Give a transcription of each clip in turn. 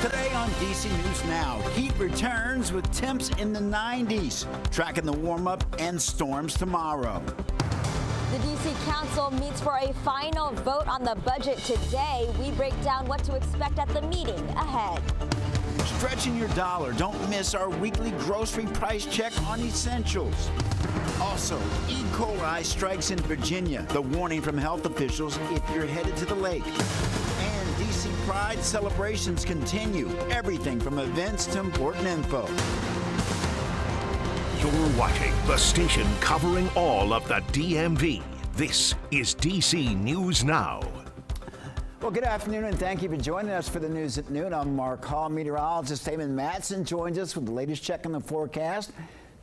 Today on DC News Now, heat returns with temps in the 90s. Tracking the warm-up and storms tomorrow. The DC Council meets for a final vote on the budget today. We break down what to expect at the meeting ahead. Stretching your dollar. Don't miss our weekly grocery price check on essentials. Also, E. coli strikes in Virginia. The warning from health officials if you're headed to the lake. And DC Pride celebrations continue. Everything from events to important info. You're watching the station covering all of the DMV. This is DC News Now. Well, good afternoon, and thank you for joining us for the news at noon. I'm Mark Hall. Meteorologist Damon Matson joins us with the latest check on the forecast.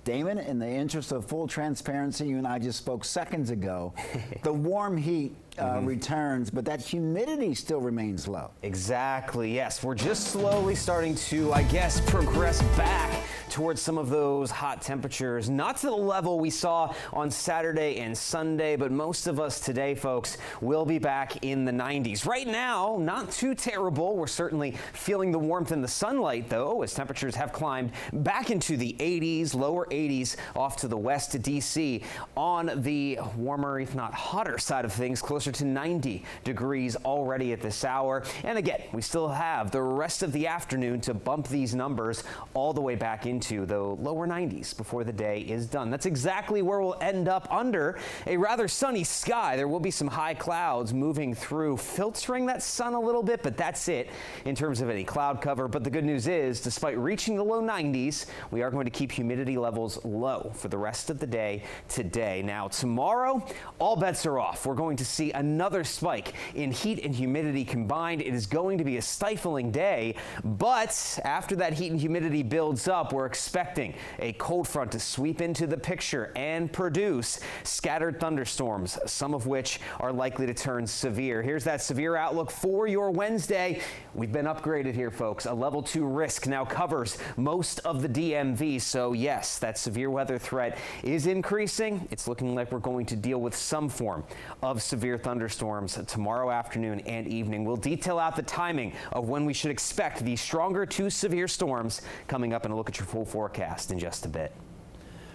Damon, in the interest of full transparency, you and I just spoke seconds ago. The warm heat returns, but that humidity still remains low. Exactly, yes. We're just slowly starting to, I guess, progress back towards some of those hot temperatures. Not to the level we saw on Saturday and Sunday, but most of us today, folks, will be back in the 90s. Right now, not too terrible. We're certainly feeling the warmth in the sunlight, though, as temperatures have climbed back into the 80s, lower 80s off to the west to D.C. On the warmer, if not hotter side of things, closer to 90 degrees already at this hour. And again, we still have the rest of the afternoon to bump these numbers all the way back into the lower 90s before the day is done. That's exactly where we'll end up under a rather sunny sky. There will be some high clouds moving through, filtering that sun a little bit, but that's it in terms of any cloud cover. But the good news is, despite reaching the low 90s, we are going to keep humidity levels low for the rest of the day today. Now, tomorrow, all bets are off. We're going to see another spike in heat and humidity combined. It is going to be a stifling day, but after that heat and humidity builds up, we're expecting a cold front to sweep into the picture and produce scattered thunderstorms, some of which are likely to turn severe. Here's that severe outlook for your Wednesday. We've been upgraded here, folks. A level 2 risk now covers most of the DMV. So yes, that severe weather threat is increasing. It's looking like we're going to deal with some form of severe thunderstorms tomorrow afternoon and evening. We'll detail out the timing of when we should expect these stronger to severe storms coming up, and a look at your full forecast in just a bit.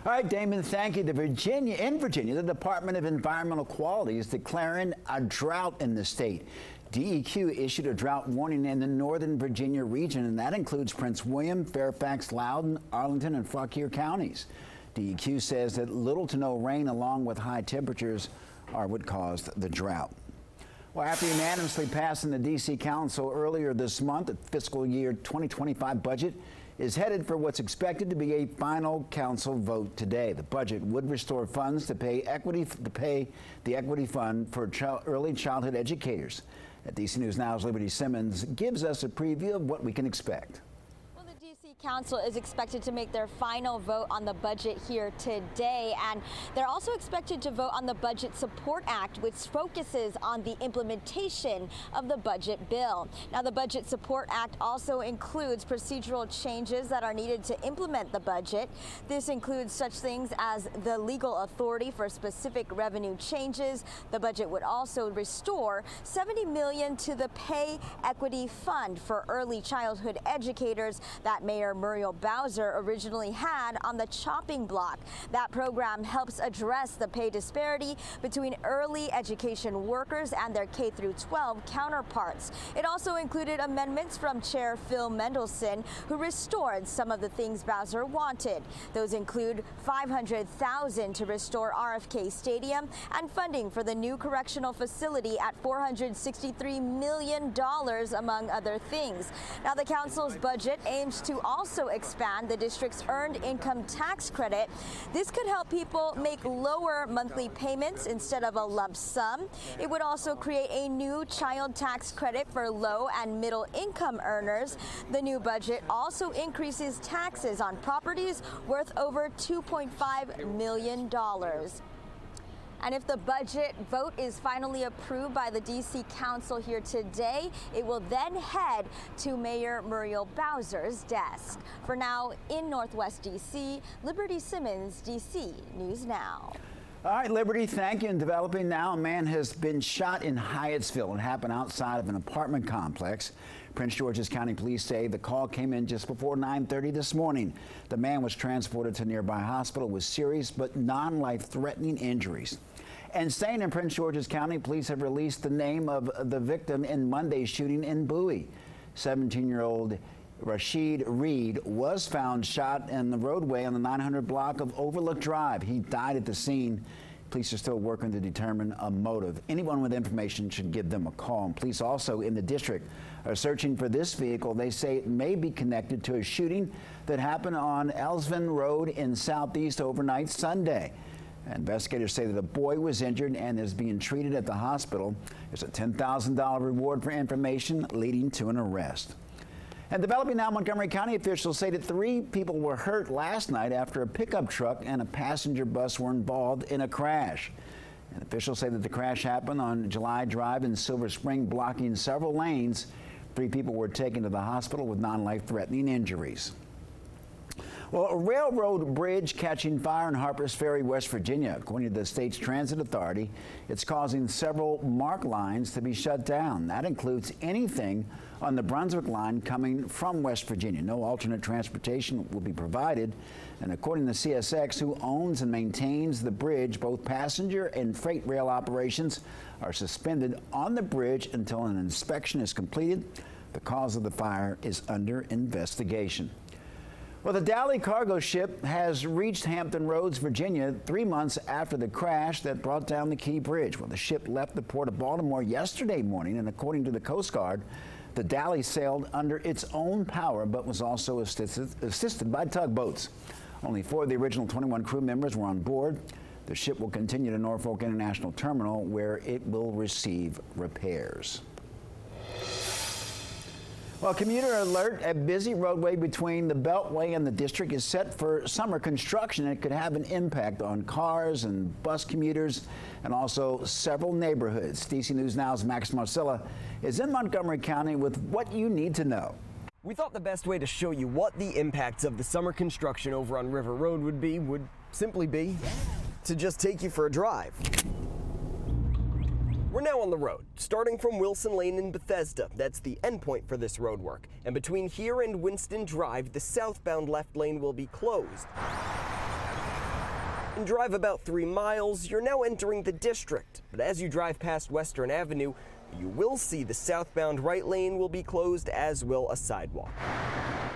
All right, Damon, thank you. In Virginia, the Department of Environmental Quality is declaring a drought in the state. DEQ issued a drought warning in the Northern Virginia region, and that includes Prince William, Fairfax, Loudoun, Arlington, and Fauquier counties. DEQ says that little to no rain along with high temperatures are what caused the drought. Well, after unanimously passing the D.C. Council earlier this month, the fiscal year 2025 budget is headed for what's expected to be a final council vote today. The budget would restore funds to pay the equity fund for early childhood educators. At DC News Now's Liberty Simmons gives us a preview of what we can expect. Council is expected to make their final vote on the budget here today, and they're also expected to vote on the Budget Support Act, which focuses on the implementation of the budget bill. Now, the Budget Support Act also includes procedural changes that are needed to implement the budget. This includes such things as the legal authority for specific revenue changes. The budget would also restore $70 million to the Pay Equity Fund for early childhood educators that Mayor Muriel Bowser originally had on the chopping block. That program helps address the pay disparity between early education workers and their K-12 counterparts. It also included amendments from Chair Phil Mendelson, who restored some of the things Bowser wanted. Those include $500,000 to restore RFK Stadium and funding for the new correctional facility at $463 million, among other things. Now, the council's budget aims to also expand the district's earned income tax credit. This could help people make lower monthly payments instead of a lump sum. It would also create a new child tax credit for low and middle income earners. The new budget also increases taxes on properties worth over $2.5 million. And if the budget vote is finally approved by the D.C. Council here today, it will then head to Mayor Muriel Bowser's desk. For now, in Northwest D.C., Liberty Simmons, D.C. News Now. All right, Liberty, thank you. In developing now, a man has been shot in Hyattsville. It happened outside of an apartment complex. Prince George's County Police say the call came in just before 9:30 this morning. The man was transported to a nearby hospital with serious but non-life-threatening injuries. And staying in Prince George's County, police have released the name of the victim in Monday's shooting in Bowie. 17-year-old Rashid Reed was found shot in the roadway on the 900 block of Overlook Drive. He died at the scene. Police are still working to determine a motive. Anyone with information should give them a call. And police also in the district are searching for this vehicle. They say it may be connected to a shooting that happened on Elsvin Road in Southeast overnight Sunday. Investigators say that a boy was injured and is being treated at the hospital. There's a $10,000 reward for information leading to an arrest. And developing now, Montgomery County officials say that 3 people were hurt last night after a pickup truck and a passenger bus were involved in a crash. And officials say that the crash happened on July Drive in Silver Spring, blocking several lanes. 3 people were taken to the hospital with non-life-threatening injuries. Well, a railroad bridge catching fire in Harpers Ferry, West Virginia. According to the state's transit authority, it's causing several MARC lines to be shut down. That includes anything on the Brunswick line coming from West Virginia. No alternate transportation will be provided. And according to CSX, who owns and maintains the bridge, both passenger and freight rail operations are suspended on the bridge until an inspection is completed. The cause of the fire is under investigation. Well, the Dally cargo ship has reached Hampton Roads, Virginia, 3 months after the crash that brought down the Key Bridge. Well, the ship left the port of Baltimore yesterday morning, and according to the Coast Guard, the Dally sailed under its own power, but was also assisted by tugboats. Only 4 of the original 21 crew members were on board. The ship will continue to Norfolk International Terminal, where it will receive repairs. Well, Commuter Alert, a busy roadway between the Beltway and the district, is set for summer construction. It could have an impact on cars and bus commuters and also several neighborhoods. DC News Now's Max Marcella is in Montgomery County with what you need to know. We thought the best way to show you what the impacts of the summer construction over on River Road would simply be to just take you for a drive. We're now on the road, starting from Wilson Lane in Bethesda. That's the endpoint for this road work. And between here and Winston Drive, the southbound left lane will be closed. And drive about 3 miles, you're now entering the district. But as you drive past Western Avenue, you will see the southbound right lane will be closed, as will a sidewalk.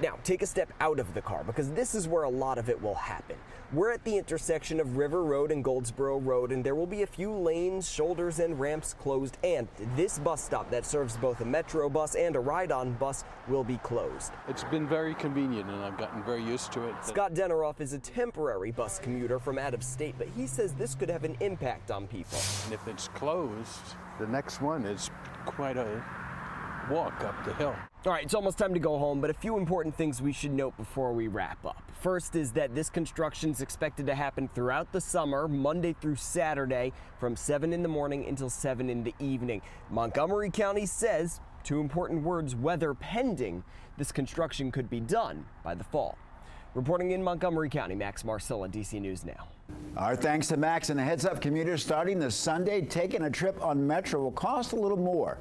Now, take a step out of the car, because this is where a lot of it will happen. We're at the intersection of River Road and Goldsboro Road, and there will be a few lanes, shoulders, and ramps closed, and this bus stop that serves both a Metro bus and a ride-on bus will be closed. It's been very convenient, and I've gotten very used to it. Scott Deneroff is a temporary bus commuter from out of state, but he says this could have an impact on people. And if it's closed, the next one is quite a walk up the hill. All right, it's almost time to go home, but a few important things we should note before we wrap up. First is that this construction is expected to happen throughout the summer, Monday through Saturday, from 7 in the morning until 7 in the evening. Montgomery County says, 2 important words, weather pending, this construction could be done by the fall. Reporting in Montgomery County, Max Marcella, DC News Now. Our thanks to Max, and a heads up, commuters starting this Sunday, taking a trip on Metro will cost a little more.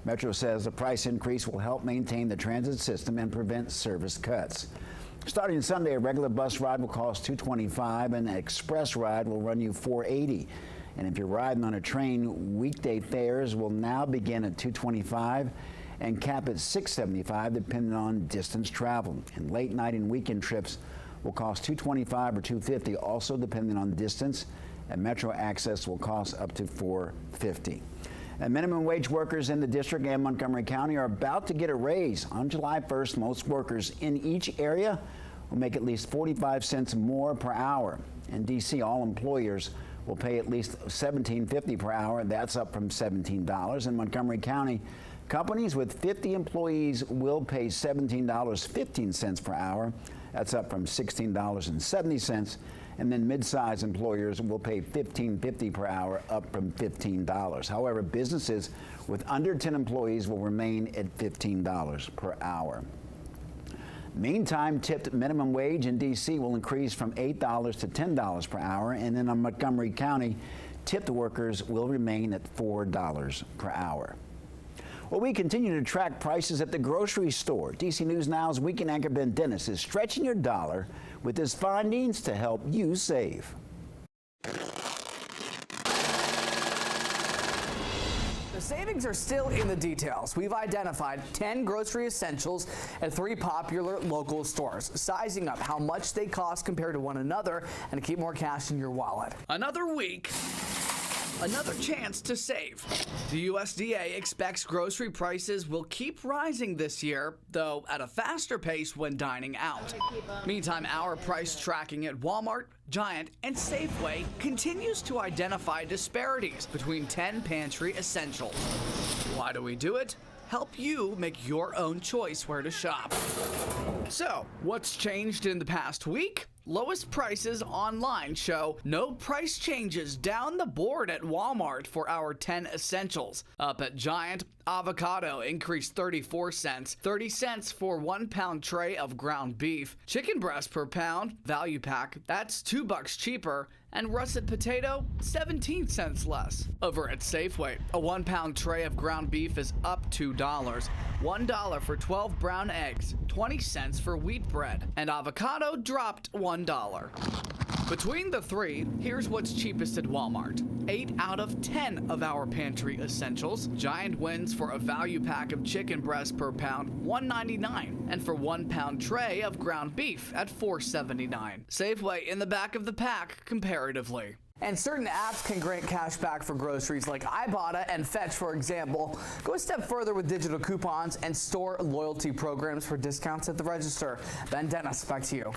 Metro says the price increase will help maintain the transit system and prevent service cuts. Starting Sunday, a regular bus ride will cost $225 and an express ride will run you $480. And if you're riding on a train, weekday fares will now begin at $225 and cap at $675 depending on distance traveled. And late night and weekend trips will cost $225 or $250, also depending on distance. And Metro access will cost up to $450. And minimum wage workers in the district and Montgomery County are about to get a raise. On July 1st, most workers in each area will make at least 45 cents more per hour. In D.C., all employers will pay at least $17.50 per hour. That's up from $17. In Montgomery County, companies with 50 employees will pay $17.15 per hour. That's up from $16.70. And then mid-size employers will pay $15.50 per hour, up from $15. However, businesses with under 10 employees will remain at $15 per hour. Meantime, tipped minimum wage in D.C. will increase from $8 to $10 per hour, and then in Montgomery County, tipped workers will remain at $4 per hour. Well, we continue to track prices at the grocery store. DC News Now's weekend anchor Ben Dennis is stretching your dollar with his findings to help you save. The savings are still in the details. We've identified 10 grocery essentials at 3 popular local stores, sizing up how much they cost compared to one another and to keep more cash in your wallet. Another week, another chance to save. The USDA expects grocery prices will keep rising this year, though at a faster pace when dining out. Meantime, our price tracking at Walmart, Giant, and Safeway continues to identify disparities between 10 pantry essentials. Why do we do it? Help you make your own choice where to shop. So, what's changed in the past week? Lowest prices online show no price changes down the board at Walmart for our 10 essentials. Up at Giant, avocado increased 34 cents, 30 cents for 1 pound tray of ground beef. Chicken breast per pound, value pack, that's $2 cheaper. And russet potato, 17 cents less. Over at Safeway, a 1 pound tray of ground beef is up $2. $1 for 12 brown eggs, 20 cents for wheat bread, and avocado dropped $1. Between the three, here's what's cheapest at Walmart. 8 out of 10 of our pantry essentials. Giant wins for a value pack of chicken breast per pound, $1.99, and for 1 pound tray of ground beef at $4.79. Safeway in the back of the pack comparatively. And certain apps can grant cash back for groceries like Ibotta and Fetch, for example. Go a step further with digital coupons and store loyalty programs for discounts at the register. Ben Dennis, back to you.